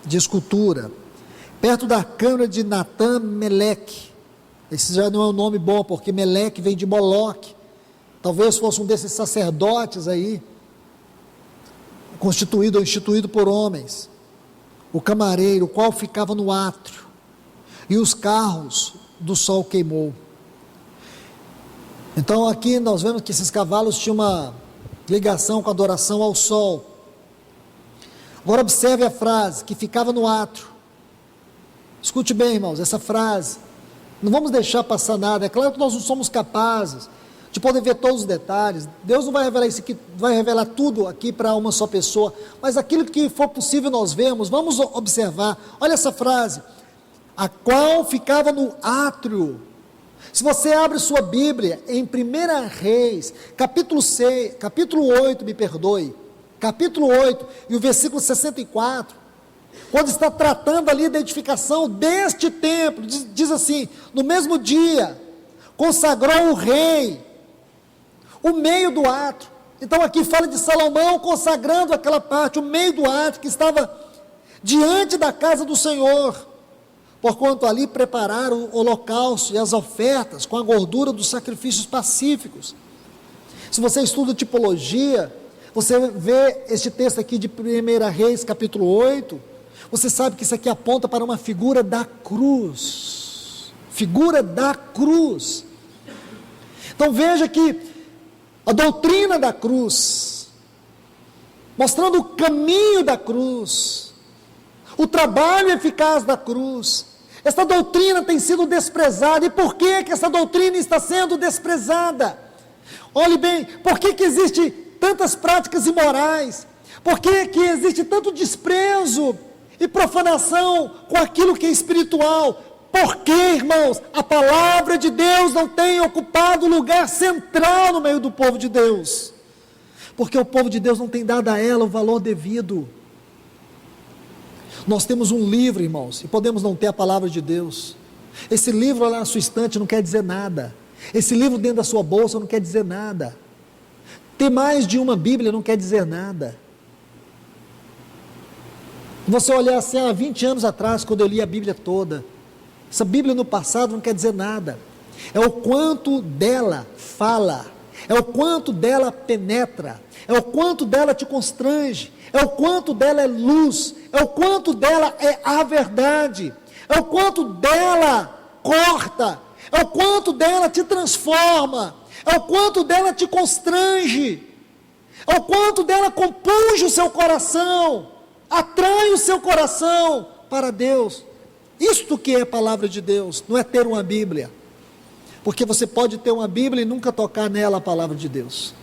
Speaker 1: de escultura. Perto da câmara de Natã Meleque. Esse já não é um nome bom, porque Meleque vem de Moloque. Talvez fosse um desses sacerdotes aí, constituído ou instituído por homens. O camareiro, o qual ficava no átrio, e os carros do sol queimou. Então aqui nós vemos que esses cavalos tinham uma ligação com a adoração ao sol. Agora observe a frase, que ficava no átrio. Escute bem, irmãos, essa frase. Não vamos deixar passar nada. É claro que nós não somos capazes de poder ver todos os detalhes. Deus não vai revelar isso aqui, vai revelar tudo aqui para uma só pessoa, mas aquilo que for possível nós vemos. Vamos observar. Olha essa frase, a qual ficava no átrio. Se você abre sua Bíblia em 1 Reis, capítulo 8, capítulo 8 e o versículo 64, quando está tratando ali da edificação deste templo, diz assim: no mesmo dia, consagrou o rei o meio do átrio. Então aqui fala de Salomão consagrando aquela parte, o meio do átrio que estava diante da casa do Senhor, porquanto ali prepararam o holocausto e as ofertas com a gordura dos sacrifícios pacíficos. Se você estuda tipologia, você vê este texto aqui de 1 Reis, capítulo 8, você sabe que isso aqui aponta para uma figura da cruz. Figura da cruz. Então veja que a doutrina da cruz, mostrando o caminho da cruz, o trabalho eficaz da cruz, esta doutrina tem sido desprezada. E por que essa doutrina está sendo desprezada? Olhe bem, por que existe tantas práticas imorais? Por que existe tanto desprezo e profanação com aquilo que é espiritual? Por que, irmãos, a palavra de Deus não tem ocupado lugar central no meio do povo de Deus? Porque o povo de Deus não tem dado a ela o valor devido. Nós temos um livro, irmãos, e podemos não ter a palavra de Deus. Esse livro lá na sua estante não quer dizer nada. Esse livro dentro da sua bolsa não quer dizer nada. Ter mais de uma Bíblia não quer dizer nada. Você olhar assim, há 20 anos atrás, quando eu li a Bíblia toda, essa Bíblia no passado não quer dizer nada. É o quanto dela fala, é o quanto dela penetra, é o quanto dela te constrange, é o quanto dela é luz, é o quanto dela é a verdade, é o quanto dela corta, é o quanto dela te transforma, é o quanto dela te constrange, é o quanto dela compunge o seu coração, atrai o seu coração para Deus. Isto que é a palavra de Deus, não é ter uma Bíblia, porque você pode ter uma Bíblia e nunca tocar nela a palavra de Deus.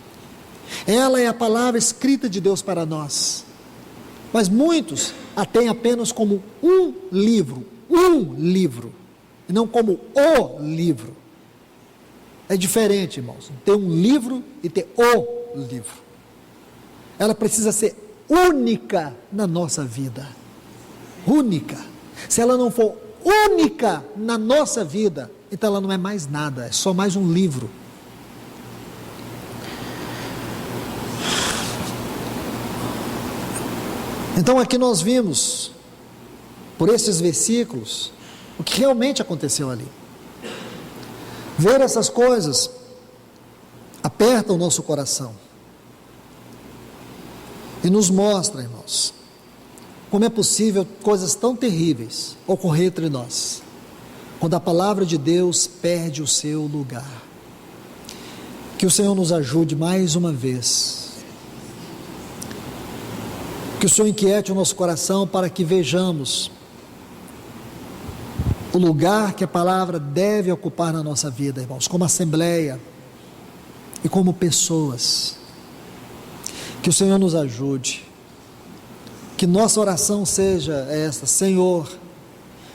Speaker 1: Ela é a palavra escrita de Deus para nós, mas muitos a têm apenas como um livro, e não como o livro. É diferente, irmãos, ter um livro e ter o livro. Ela precisa ser única na nossa vida, única. Se ela não for única na nossa vida, então ela não é mais nada, é só mais um livro. Então aqui nós vimos, por esses versículos, o que realmente aconteceu ali. Ver essas coisas aperta o nosso coração e nos mostra, irmãos, como é possível coisas tão terríveis ocorrer entre nós, quando a palavra de Deus perde o seu lugar. Que o Senhor nos ajude mais uma vez, que o Senhor inquiete o nosso coração para que vejamos o lugar que a palavra deve ocupar na nossa vida, irmãos, como assembleia e como pessoas. Que o Senhor nos ajude, que nossa oração seja esta: Senhor,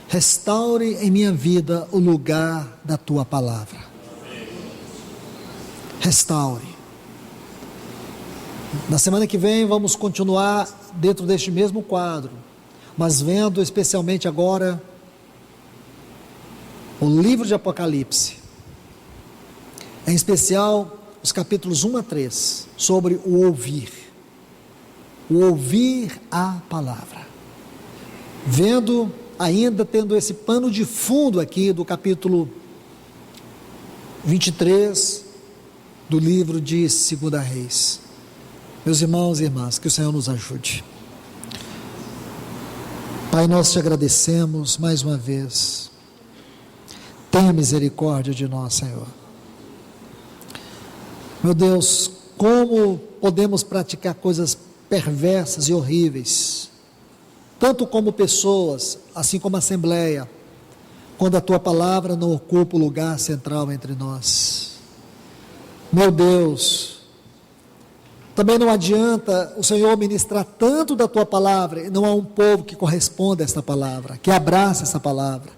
Speaker 1: restaure em minha vida o lugar da Tua palavra. Restaure. Na semana que vem vamos continuar dentro deste mesmo quadro, mas vendo especialmente agora o livro de Apocalipse, em especial os capítulos 1 a 3, sobre o ouvir a palavra, vendo, ainda tendo esse pano de fundo aqui do capítulo 23 do livro de 2 Reis. Meus irmãos e irmãs, que o Senhor nos ajude. Pai, nós te agradecemos mais uma vez. Tenha misericórdia de nós, Senhor. Meu Deus, como podemos praticar coisas perversas e horríveis, tanto como pessoas, assim como assembleia, quando a Tua palavra não ocupa o lugar central entre nós. Meu Deus, também não adianta o Senhor ministrar tanto da Tua palavra e não há um povo que corresponda a esta palavra, que abrace essa palavra,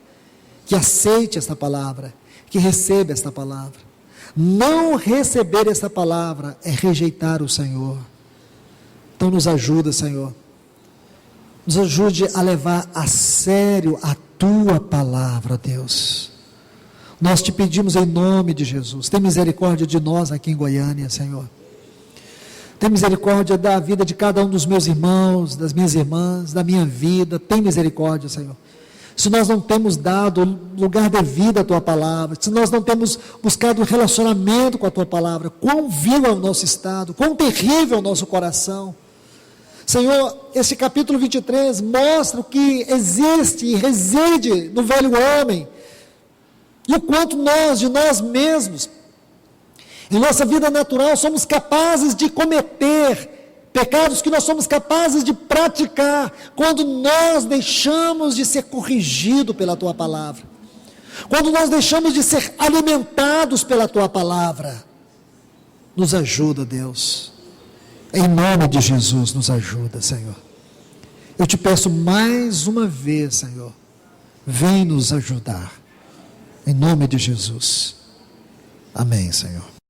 Speaker 1: que aceite esta palavra, que receba esta palavra. Não receber esta palavra é rejeitar o Senhor. Então nos ajuda, Senhor, nos ajude a levar a sério a Tua palavra, Deus. Nós te pedimos em nome de Jesus, tem misericórdia de nós aqui em Goiânia, Senhor. Tem misericórdia da vida de cada um dos meus irmãos, das minhas irmãs, da minha vida. Tem misericórdia, Senhor. Se nós não temos dado lugar devido à Tua palavra, se nós não temos buscado um relacionamento com a Tua palavra, quão vil é o nosso estado, quão terrível é o nosso coração. Senhor, esse capítulo 23 mostra o que existe e reside no velho homem, e o quanto nós, de nós mesmos, em nossa vida natural, somos capazes de cometer pecados que nós somos capazes de praticar, quando nós deixamos de ser corrigidos pela Tua palavra, quando nós deixamos de ser alimentados pela Tua palavra. Nos ajuda, Deus, em nome de Jesus, nos ajuda, Senhor. Eu te peço mais uma vez, Senhor, vem nos ajudar. Em nome de Jesus. Amém, Senhor.